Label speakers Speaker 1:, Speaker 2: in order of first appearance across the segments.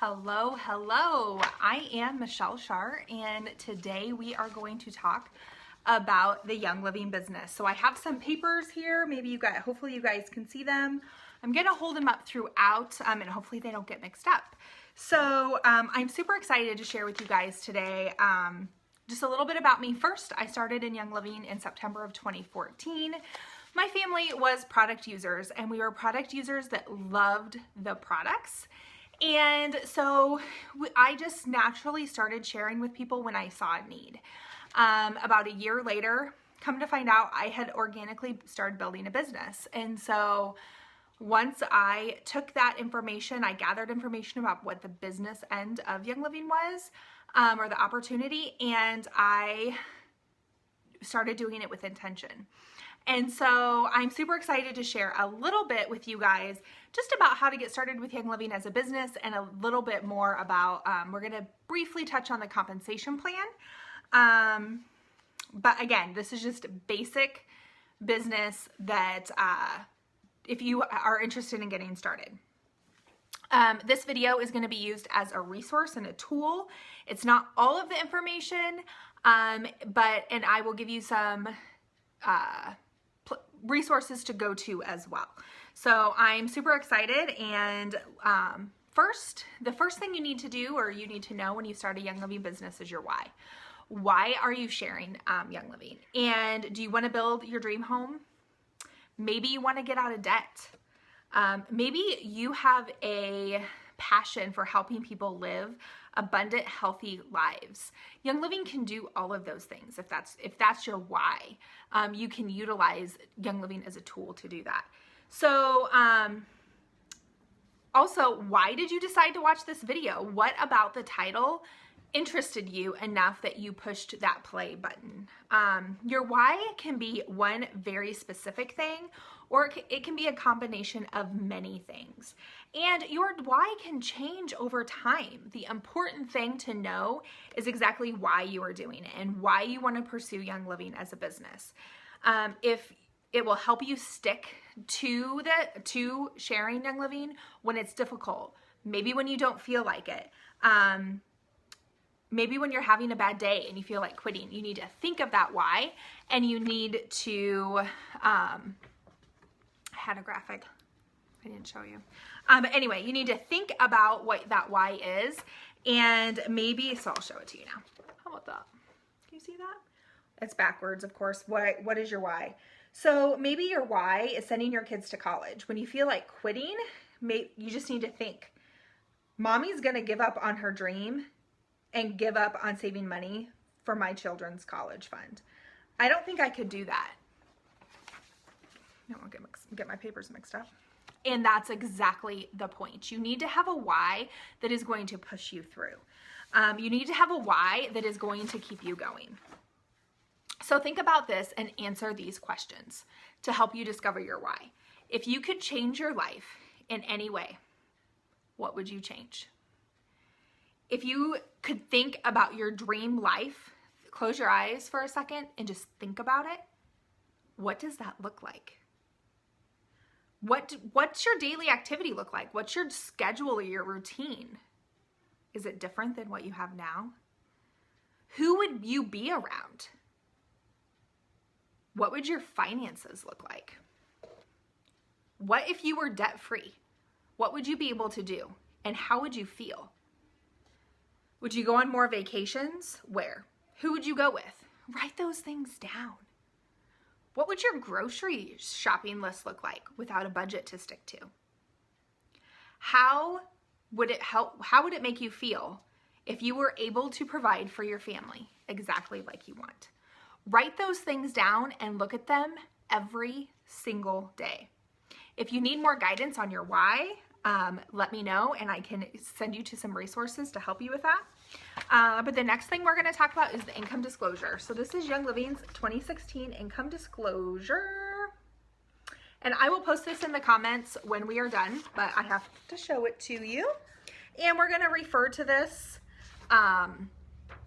Speaker 1: Hello, hello. I am Michelle Shar, and today we are going to talk about the Young Living business. So I have some papers here. Hopefully you guys can see them. I'm gonna hold them up throughout, and hopefully they don't get mixed up. So I'm super excited to share with you guys today just a little bit about me. First, I started in Young Living in September of 2014. My family was product users, and we were product users that loved the products. And so I just naturally started sharing with people when I saw a need. About a year later, come to find out, I had organically started building a business. And so once I took that information, I gathered information about what the business end of Young Living was, or the opportunity, and I started doing it with intention. And so I'm super excited to share a little bit with you guys just about how to get started with Young Living as a business, and a little bit more about, we're going to briefly touch on the compensation plan. But again, this is just basic business that if you are interested in getting started. This video is going to be used as a resource and a tool. It's not all of the information, and I will give you some resources to go to as well. So I'm super excited, and the first thing you need to do, or you need to know when you start a Young Living business, is your why. Why are you sharing Young Living? And do you want to build your dream home? Maybe you want to get out of debt. Maybe you have a passion for helping people live abundant, healthy lives. Young Living can do all of those things. If that's your why, you can utilize Young Living as a tool to do that. So also, why did you decide to watch this video? What about the title interested you enough that you pushed that play button? Your why can be one very specific thing, or it can be a combination of many things. And your why can change over time. The important thing to know is exactly why you are doing it and why you want to pursue Young Living as a business. If it will help you stick to sharing Young Living when it's difficult, maybe when you don't feel like it, maybe when you're having a bad day and you feel like quitting, you need to think of that why, and you need to, I had a graphic, I didn't show you. But anyway, you need to think about what that why is, and maybe, so I'll show it to you now. How about that? Can you see that? It's backwards, of course. What is your why? So maybe your why is sending your kids to college. When you feel like quitting, you just need to think, Mommy's gonna give up on her dream and give up on saving money for my children's college fund. I don't think I could do that. I don't want to get my papers mixed up. And that's exactly the point. You need to have a why that is going to push you through. You need to have a why that is going to keep you going. So think about this and answer these questions to help you discover your why. If you could change your life in any way, what would you change? If you could think about your dream life, close your eyes for a second and just think about it. What does that look like? What's your daily activity look like? What's your schedule or your routine? Is it different than what you have now? Who would you be around? What would your finances look like? What if you were debt-free? What would you be able to do? And how would you feel? Would you go on more vacations? Where? Who would you go with? Write those things down. What would your grocery shopping list look like without a budget to stick to? How would it make you feel if you were able to provide for your family exactly like you want? Write those things down and look at them every single day. If you need more guidance on your why, let me know, and I can send you to some resources to help you with that. But the next thing we're going to talk about is the income disclosure. So this is Young Living's 2016 income disclosure. And I will post this in the comments when we are done, but I have to show it to you. And we're going to refer to this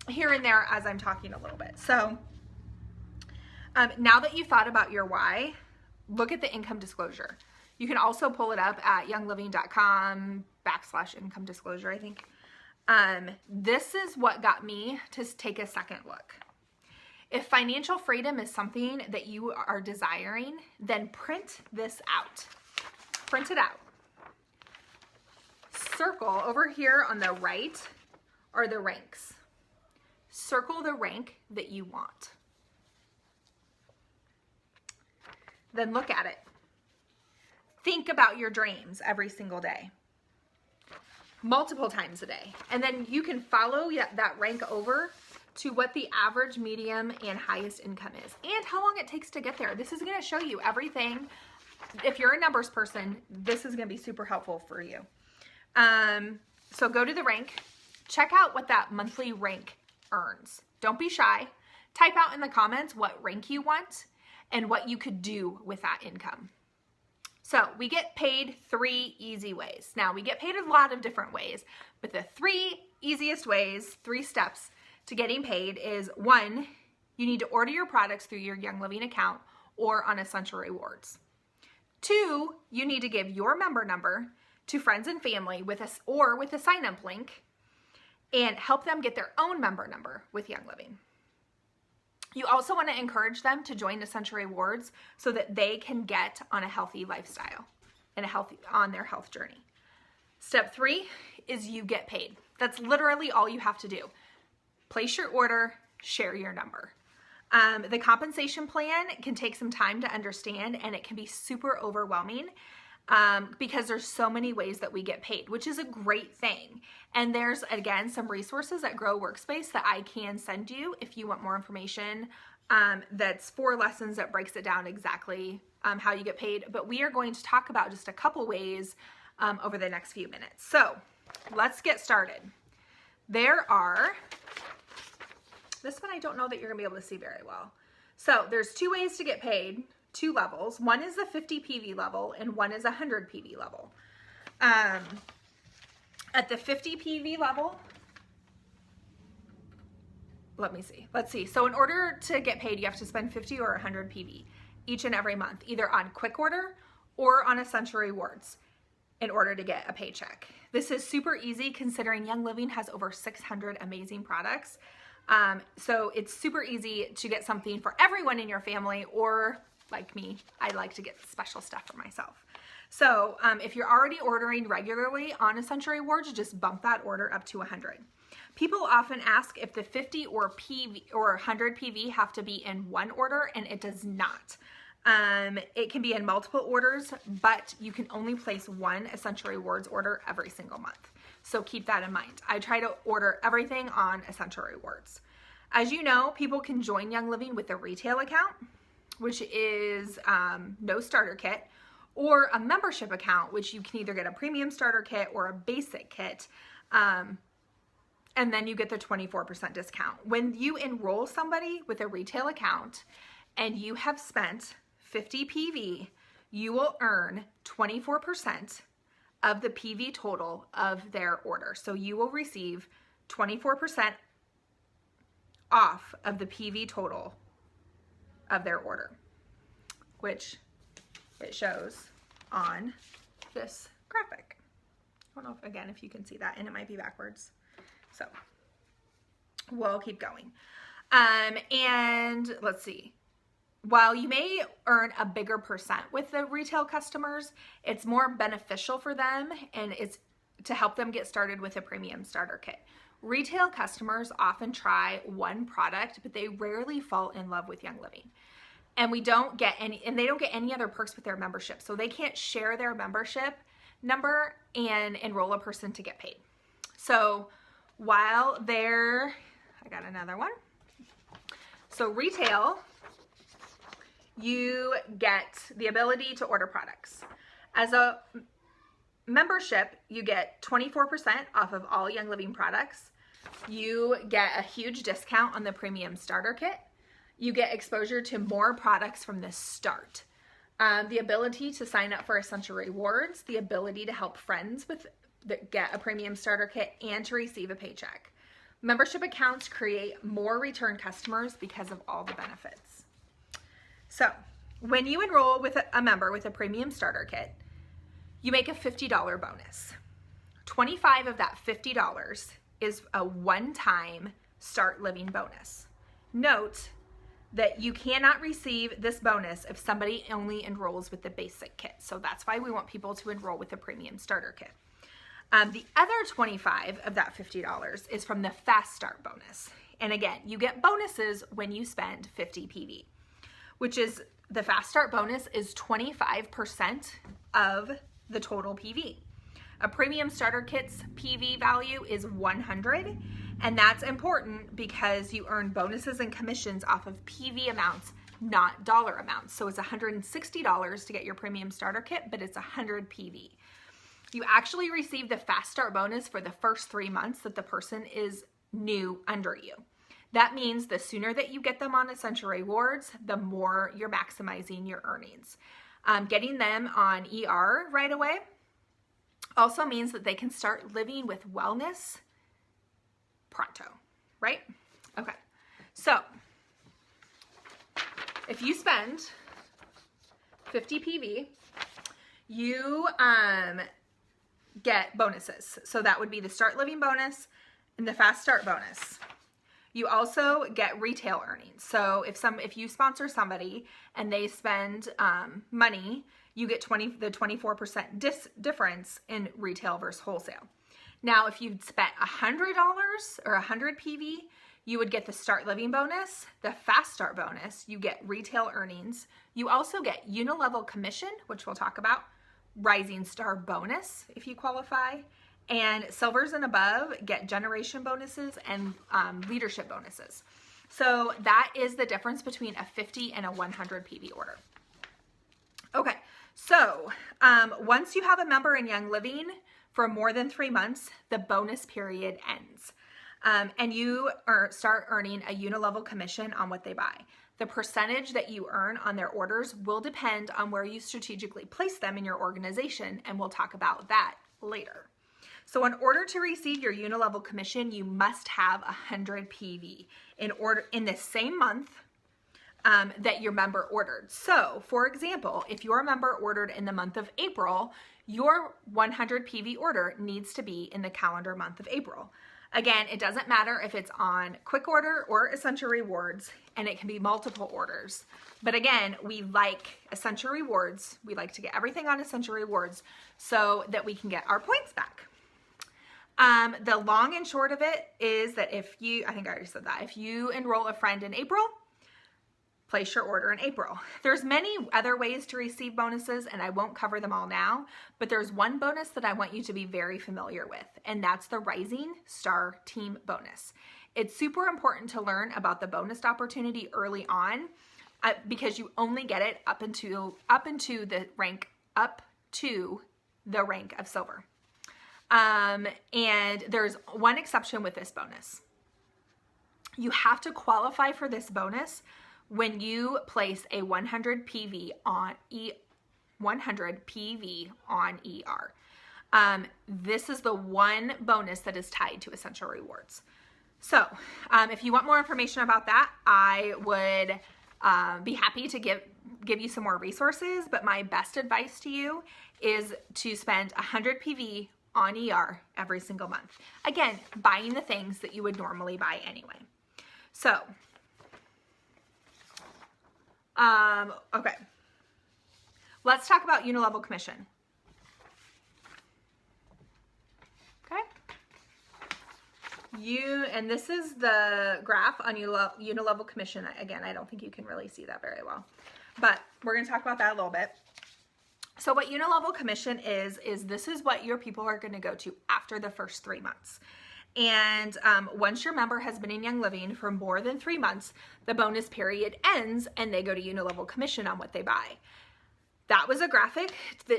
Speaker 1: here and there as I'm talking a little bit. So now that you've thought about your why, look at the income disclosure. You can also pull it up at youngliving.com, / income disclosure, I think. This is what got me to take a second look. If financial freedom is something that you are desiring, then print this out. Print it out. Circle over here on the right are the ranks. Circle the rank that you want. Then look at it. Think about your dreams every single day, multiple times a day. And then you can follow that rank over to what the average, medium, and highest income is and how long it takes to get there. This is going to show you everything. If you're a numbers person, this is going to be super helpful for you. So go to the rank, check out what that monthly rank earns. Don't be shy. Type out in the comments what rank you want and what you could do with that income. So we get paid 3 easy ways. Now we get paid a lot of different ways, but the 3 easiest ways, 3 steps to getting paid is 1, you need to order your products through your Young Living account or on Essential Rewards. 2, you need to give your member number to friends and family with a sign-up link and help them get their own member number with Young Living. You also want to encourage them to join Essential Rewards so that they can get on a healthy lifestyle and on their health journey. Step 3 is you get paid. That's literally all you have to do. Place your order, share your number. The compensation plan can take some time to understand, and it can be super overwhelming because there's so many ways that we get paid, which is a great thing. And there's, again, some resources at Grow Workspace that I can send you if you want more information. That's 4 lessons that breaks it down exactly how you get paid. But we are going to talk about just a couple ways over the next few minutes. So let's get started. There are, this one I don't know that you're gonna be able to see very well. So there's 2 ways to get paid, 2 levels. One is the 50 PV level and one is a 100 PV level. At the 50 PV level, let's see. So in order to get paid, you have to spend 50 or 100 PV each and every month, either on Quick Order or on Essential Rewards in order to get a paycheck. This is super easy considering Young Living has over 600 amazing products. So it's super easy to get something for everyone in your family, or like me, I like to get special stuff for myself. So if you're already ordering regularly on Essential Rewards, just bump that order up to 100. People often ask if the 50 or 100 PV have to be in one order, and it does not. It can be in multiple orders, but you can only place one Essential Rewards order every single month. So keep that in mind. I try to order everything on Essential Rewards. As you know, people can join Young Living with a retail account, which is no starter kit, or a membership account, which you can either get a premium starter kit or a basic kit, and then you get the 24% discount. When you enroll somebody with a retail account and you have spent 50 PV, you will earn 24% of the PV total of their order. So you will receive 24% off of the PV total of their order, which it shows on this graphic. I don't know if you can see that, and it might be backwards. So we'll keep going. And let's see. While you may earn a bigger percent with the retail customers, it's more beneficial for them, and it's to help them get started with a premium starter kit. Retail customers often try one product, but they rarely fall in love with Young Living. And they don't get any other perks with their membership. So they can't share their membership number and enroll a person to get paid. So while I got another one. So retail, you get the ability to order products. As a membership, you get 24% off of all Young Living products. You get a huge discount on the premium starter kit. You get exposure to more products from the start. The ability to sign up for Essential Rewards, the ability to help friends get a premium starter kit, and to receive a paycheck. Membership accounts create more return customers because of all the benefits. So when you enroll with a member with a premium starter kit, you make a $50 bonus. $25 of that $50 is a one-time Start Living bonus. Note that you cannot receive this bonus if somebody only enrolls with the basic kit. So that's why we want people to enroll with the premium starter kit. The other $25 of that $50 is from the Fast Start bonus. And again, you get bonuses when you spend 50 PV, which is the Fast Start bonus is 25% of the total PV. A premium starter kit's PV value is 100, and that's important because you earn bonuses and commissions off of PV amounts, not dollar amounts. So it's $160 to get your premium starter kit, but it's 100 PV. You actually receive the Fast Start bonus for the first 3 months that the person is new under you. That means the sooner that you get them on Essential Rewards, the more you're maximizing your earnings. Getting them on ER right away also means that they can start living with wellness pronto, right? Okay, so if you spend 50 PV, you get bonuses. So that would be the Start Living bonus and the Fast Start bonus. You also get retail earnings. So if you sponsor somebody and they spend money, you get the 24% difference in retail versus wholesale. Now, if you'd spent $100 or 100 PV, you would get the Start Living bonus, the Fast Start bonus, you get retail earnings. You also get Unilevel commission, which we'll talk about, Rising Star bonus if you qualify, and silvers and above get generation bonuses and leadership bonuses. So that is the difference between a 50 and a 100 PV order. Okay, so once you have a member in Young Living for more than 3 months, the bonus period ends. And you start earning a Unilevel commission on what they buy. The percentage that you earn on their orders will depend on where you strategically place them in your organization, and we'll talk about that later. So in order to receive your Unilevel commission, you must have 100 PV in the same month that your member ordered. So for example, if your member ordered in the month of April, your 100 PV order needs to be in the calendar month of April. Again, it doesn't matter if it's on Quick Order or Essential Rewards, and it can be multiple orders. But again, we like Essential Rewards. We like to get everything on Essential Rewards so that we can get our points back. The long and short of it is that I think I already said that, if you enroll a friend in April, place your order in April. There's many other ways to receive bonuses, and I won't cover them all now, but there's one bonus that I want you to be very familiar with, and that's the Rising Star Team bonus. It's super important to learn about the bonus opportunity early on because you only get it up into the rank of silver. And there's one exception with this bonus. You have to qualify for this bonus when you place a 100 PV on ER. This is the one bonus that is tied to Essential Rewards. So if you want more information about that, I would be happy to give you some more resources, but my best advice to you is to spend 100 PV on ER every single month. Again, buying the things that you would normally buy anyway. So, okay, let's talk about Unilevel commission. Okay, and this is the graph on Unilevel commission. Again, I don't think you can really see that very well, but we're going to talk about that a little bit. So what Unilevel commission is this is what your people are going to go to after the first 3 months. And once your member has been in Young Living for more than 3 months, the bonus period ends and they go to Unilevel commission on what they buy. That was a graphic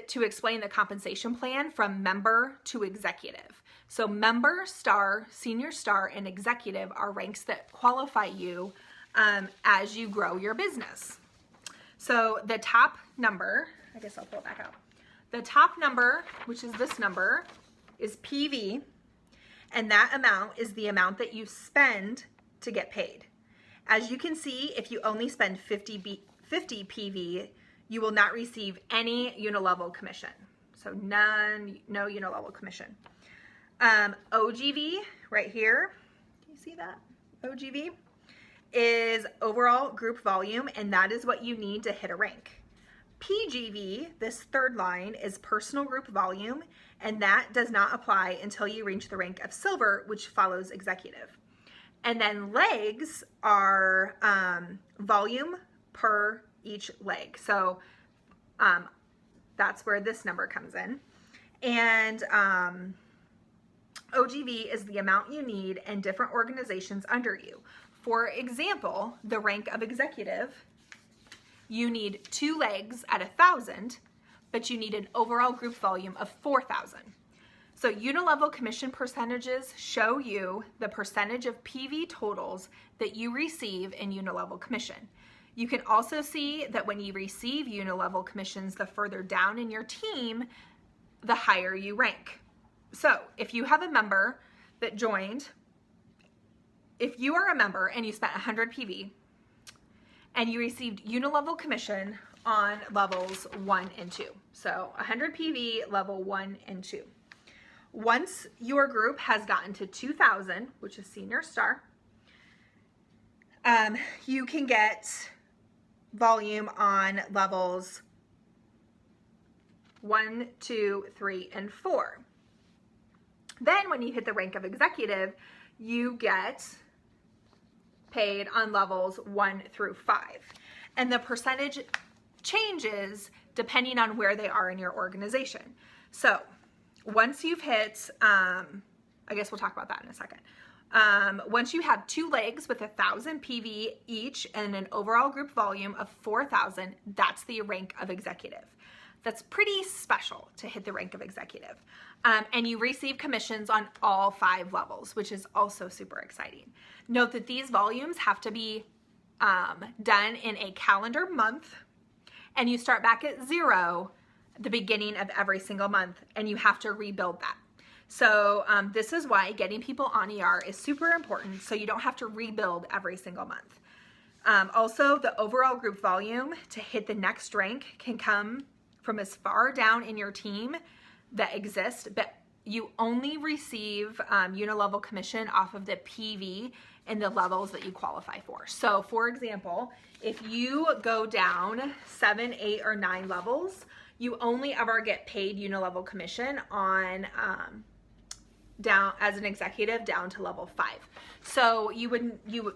Speaker 1: to explain the compensation plan from member to executive. So member, star, senior star, and executive are ranks that qualify you as you grow your business. So the top number, I guess I'll pull it back out. The top number, which is this number, is PV, and that amount is the amount that you spend to get paid. As you can see, if you only spend 50 PV, you will not receive any Unilevel commission. So no Unilevel commission. OGV right here, can you see that? OGV is overall group volume, and that is what you need to hit a rank. PGV, this third line, is personal group volume, and that does not apply until you reach the rank of silver, which follows executive. And then legs are volume per each leg. So that's where this number comes in. And OGV is the amount you need in different organizations under you. For example, the rank of executive, you need 2 legs at 1,000, but you need an overall group volume of 4,000. So unilevel commission percentages show you the percentage of PV totals that you receive in unilevel commission. You can also see that when you receive unilevel commissions, the further down in your team, the higher you rank. So if you have a member that joined, if you are a member and you spent 100 PV and you received unilevel commission on levels 1 and 2, so 100 PV level 1 and 2. Once your group has gotten to 2,000, which is senior star, you can get volume on levels 1, 2, 3, and 4. Then when you hit the rank of executive, you get paid on levels 1 through 5. And the percentage changes depending on where they are in your organization. So once you've hit, I guess we'll talk about that in a second. Once you have 2 legs with 1,000 PV each and an overall group volume of 4,000, that's the rank of executive. That's pretty special to hit the rank of executive. And you receive commissions on all 5 levels, which is also super exciting. Note that these volumes have to be done in a calendar month, and you start back at 0 at the beginning of every single month, and you have to rebuild that. So this is why getting people on ER is super important, so you don't have to rebuild every single month. Also, the overall group volume to hit the next rank can come from as far down in your team that exists, but you only receive unilevel commission off of the PV and the levels that you qualify for. So for example, if you go down 7, 8, or 9 levels, you only ever get paid unilevel commission on down as an executive down to level 5. So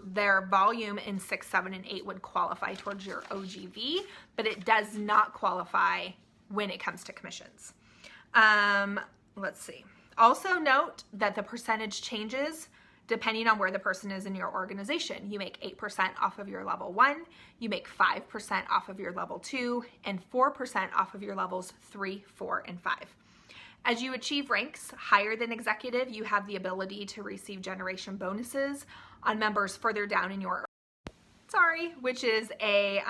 Speaker 1: their volume in 6, 7, and 8 would qualify towards your OGV, but it does not qualify when it comes to commissions. Let's see. Also note that the percentage changes depending on where the person is in your organization. You make 8% off of your level 1, you make 5% off of your level 2, and 4% off of your levels 3, 4, and 5. As you achieve ranks higher than executive, you have the ability to receive generation bonuses on members further down in your, which is a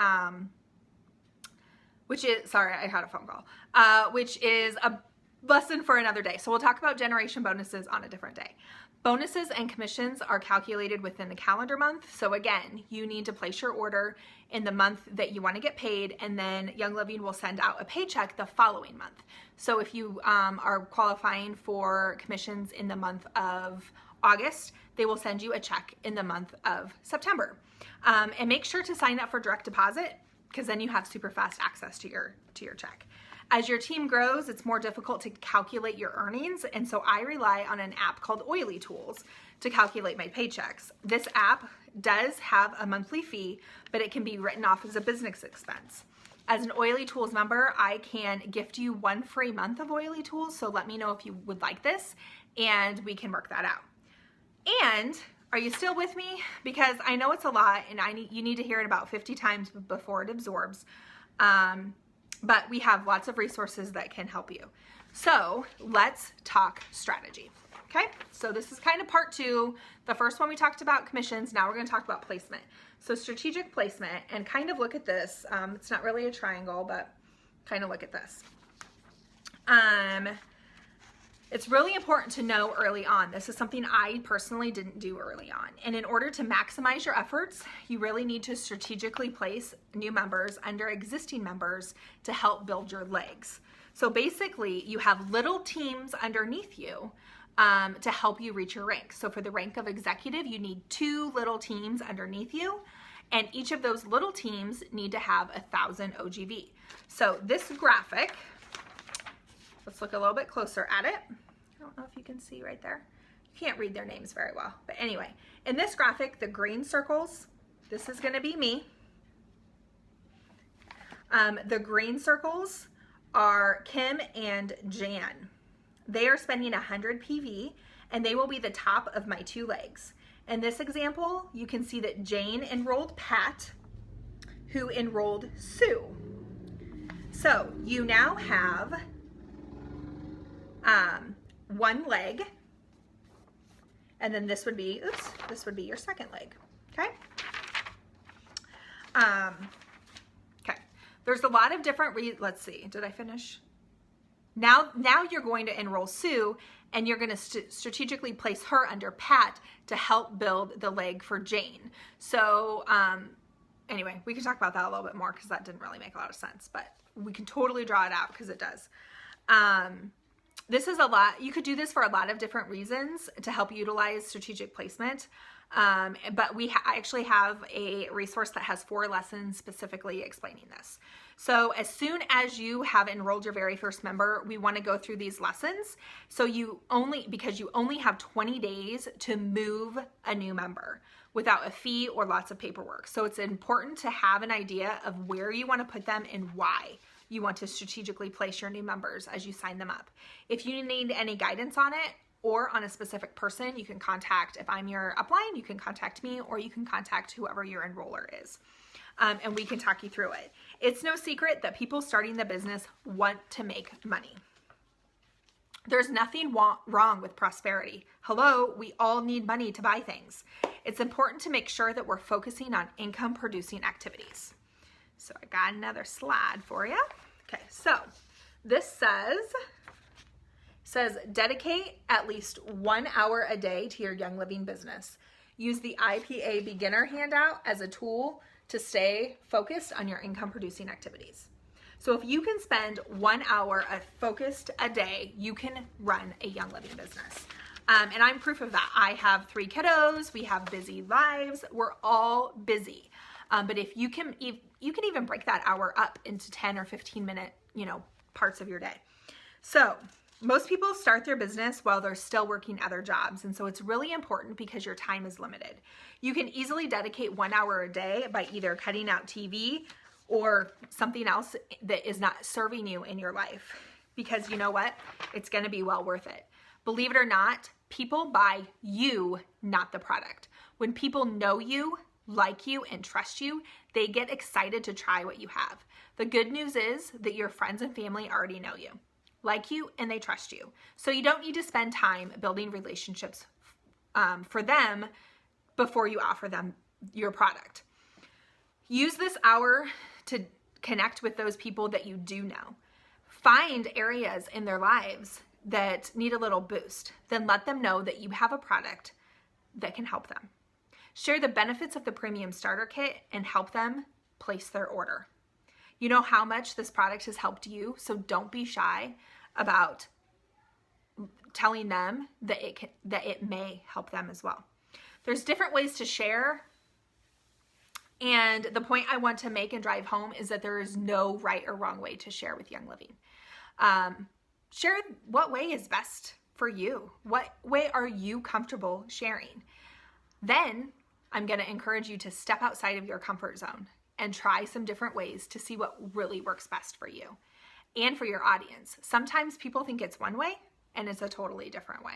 Speaker 1: lesson for another day. So we'll talk about generation bonuses on a different day. Bonuses and commissions are calculated within the calendar month. So again, you need to place your order in the month that you want to get paid, and then Young Living will send out a paycheck the following month. So if you are qualifying for commissions in the month of August, they will send you a check in the month of September. And make sure to sign up for direct deposit, because then you have super fast access to your check. As your team grows, it's more difficult to calculate your earnings, and so I rely on an app called Oily Tools to calculate my paychecks. This app does have a monthly fee, but it can be written off as a business expense. As an Oily Tools member, I can gift you 1 free month of Oily Tools, so let me know if you would like this, and we can work that out. And are you still with me? Because I know it's a lot, and you need to hear it about 50 times before it absorbs. But we have lots of resources that can help you. So let's talk strategy. Okay, so this is kind of part 2. The first one we talked about commissions. Now we're going to talk about placement. So strategic placement, and kind of look at this. It's not really a triangle, but kind of look at this. It's really important to know early on. This is something I personally didn't do early on. And in order to maximize your efforts, you really need to strategically place new members under existing members to help build your legs. So basically, you have little teams underneath you to help you reach your rank. So for the rank of executive, you need 2 little teams underneath you, and each of those little teams need to have 1,000 OGV. So this graphic, let's look a little bit closer at it. I don't know if you can see right there. You can't read their names very well. But anyway, in this graphic, the green circles, this is going to be me. The green circles are Kim and Jan. They are spending 100 PV, and they will be the top of my 2 legs. In this example, you can see that Jane enrolled Pat, who enrolled Sue. So you now have 1 leg, and then this would be, this would be your second leg, okay? Okay, there's a lot of different, let's see, did I finish? Now you're going to enroll Sue, and you're going to strategically place her under Pat to help build the leg for Jane. So anyway, we can talk about that a little bit more because that didn't really make a lot of sense, but we can totally draw it out because it does. This is a lot. You could do this for a lot of different reasons to help utilize strategic placement. But I actually have a resource that has 4 lessons specifically explaining this. So as soon as you have enrolled your very first member, we want to go through these lessons. So because you only have 20 days to move a new member without a fee or lots of paperwork. So it's important to have an idea of where you want to put them and why you want to strategically place your new members as you sign them up. If you need any guidance on it, or on a specific person, you can contact, if I'm your upline, you can contact me, or you can contact whoever your enroller is. And we can talk you through it. It's no secret that people starting the business want to make money. There's nothing wrong with prosperity. Hello, we all need money to buy things. It's important to make sure that we're focusing on income producing activities. So I got another slide for you. Okay, so this says dedicate at least 1 hour a day to your Young Living business. Use the IPA beginner handout as a tool to stay focused on your income producing activities. So if you can spend 1 hour focused a day, you can run a Young Living business. And I'm proof of that. I have 3 kiddos. We have busy lives. We're all busy. But if you can even break that hour up into 10 or 15 minute, parts of your day. So most people start their business while they're still working other jobs. And so it's really important because your time is limited. You can easily dedicate 1 hour a day by either cutting out TV or something else that is not serving you in your life. Because you know what? It's going to be well worth it. Believe it or not, people buy you, not the product. When people know you, like you, and trust you, they get excited to try what you have. The good news is that your friends and family already know you, like you, and they trust you. So you don't need to spend time building relationships for them before you offer them your product. Use this hour to connect with those people that you do know. Find areas in their lives that need a little boost. Then let them know that you have a product that can help them. Share the benefits of the Premium Starter Kit and help them place their order. You know how much this product has helped you, so don't be shy about telling them that it may help them as well. There's different ways to share, and the point I want to make and drive home is that there is no right or wrong way to share with Young Living. Share what way is best for you. What way are you comfortable sharing? Then I'm going to encourage you to step outside of your comfort zone and try some different ways to see what really works best for you and for your audience. Sometimes people think it's one way and it's a totally different way.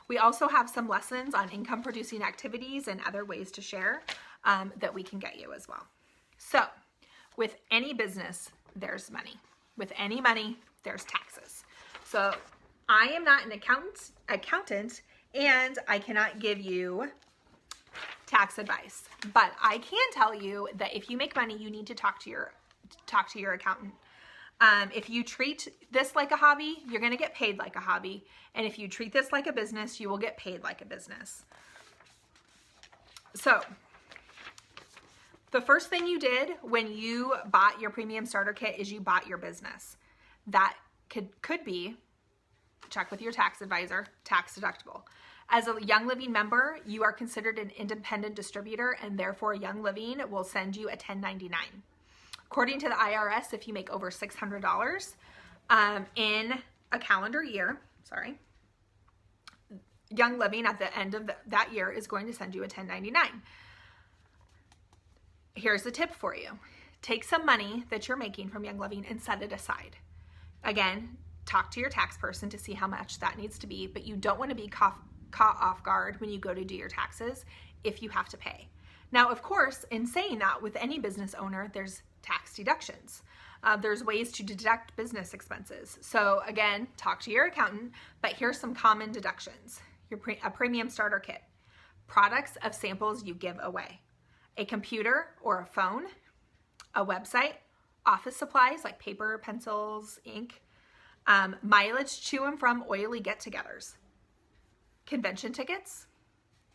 Speaker 1: We also have some lessons on income producing activities and other ways to share that we can get you as well. So with any business, there's money. With any money, there's taxes. So I am not an accountant, and I cannot give you tax advice, but I can tell you that if you make money, you need to talk to your accountant. If you treat this like a hobby, you're going to get paid like a hobby. And if you treat this like a business, you will get paid like a business. So the first thing you did when you bought your Premium Starter Kit is you bought your business. That could be check with your tax advisor, tax deductible. As a Young Living member, you are considered an independent distributor, and therefore Young Living will send you a 1099. According to the IRS, if you make over $600 in a calendar year, Young Living at the end of that year is going to send you a 1099. Here's the tip for you. Take some money that you're making from Young Living and set it aside. Again, talk to your tax person to see how much that needs to be, but you don't want to be caught off guard when you go to do your taxes if you have to pay. Now, of course, in saying that, with any business owner, there's tax deductions. There's ways to deduct business expenses. So again, talk to your accountant, but here's some common deductions. A premium starter kit, products of samples you give away, a computer or a phone, a website, office supplies like paper, pencils, ink, mileage to and from oily get-togethers, convention tickets,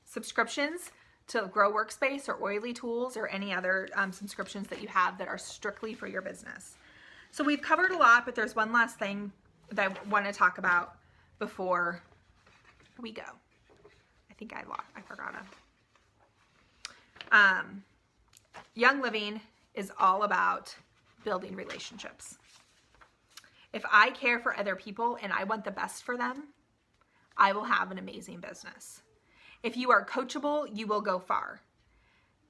Speaker 1: subscriptions to Grow Workspace or Oily Tools or any other subscriptions that you have that are strictly for your business. So we've covered a lot, but there's one last thing that I want to talk about before we go. I think I forgot it. Young Living is all about building relationships. If I care for other people and I want the best for them, I will have an amazing business. If you are coachable, you will go far.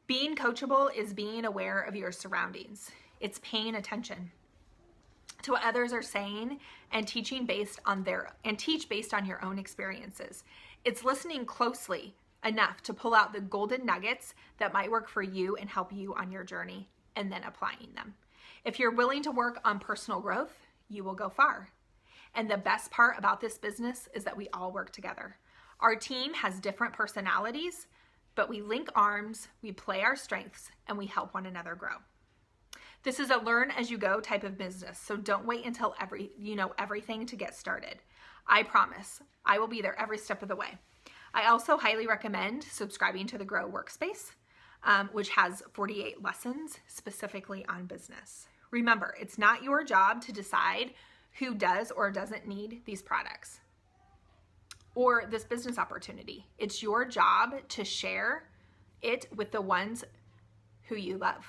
Speaker 1: Being coachable is being aware of your surroundings. It's paying attention to what others are saying and teach based on your own experiences. It's listening closely enough to pull out the golden nuggets that might work for you and help you on your journey, and then applying them. If you're willing to work on personal growth, you will go far. And the best part about this business is that we all work together. Our team has different personalities, but we link arms, we play our strengths, and we help one another grow. This is a learn as you go type of business, so don't wait until you know everything to get started. I promise, I will be there every step of the way. I also highly recommend subscribing to the Grow Workspace, which has 48 lessons specifically on business. Remember, it's not your job to decide who does or doesn't need these products or this business opportunity. It's your job to share it with the ones who you love.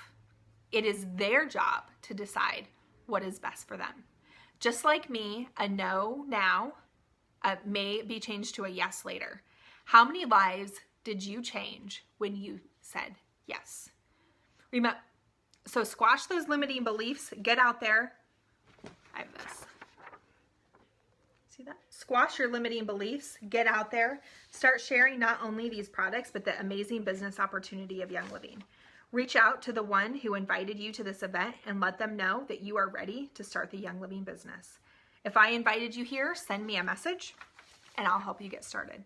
Speaker 1: It is their job to decide what is best for them. Just like me, a no now may be changed to a yes later. How many lives did you change when you said yes? Remember, so squash those limiting beliefs, get out there. I have this. See that? Squash your limiting beliefs, get out there, start sharing not only these products, but the amazing business opportunity of Young Living. Reach out to the one who invited you to this event and let them know that you are ready to start the Young Living business. If I invited you here, send me a message and I'll help you get started.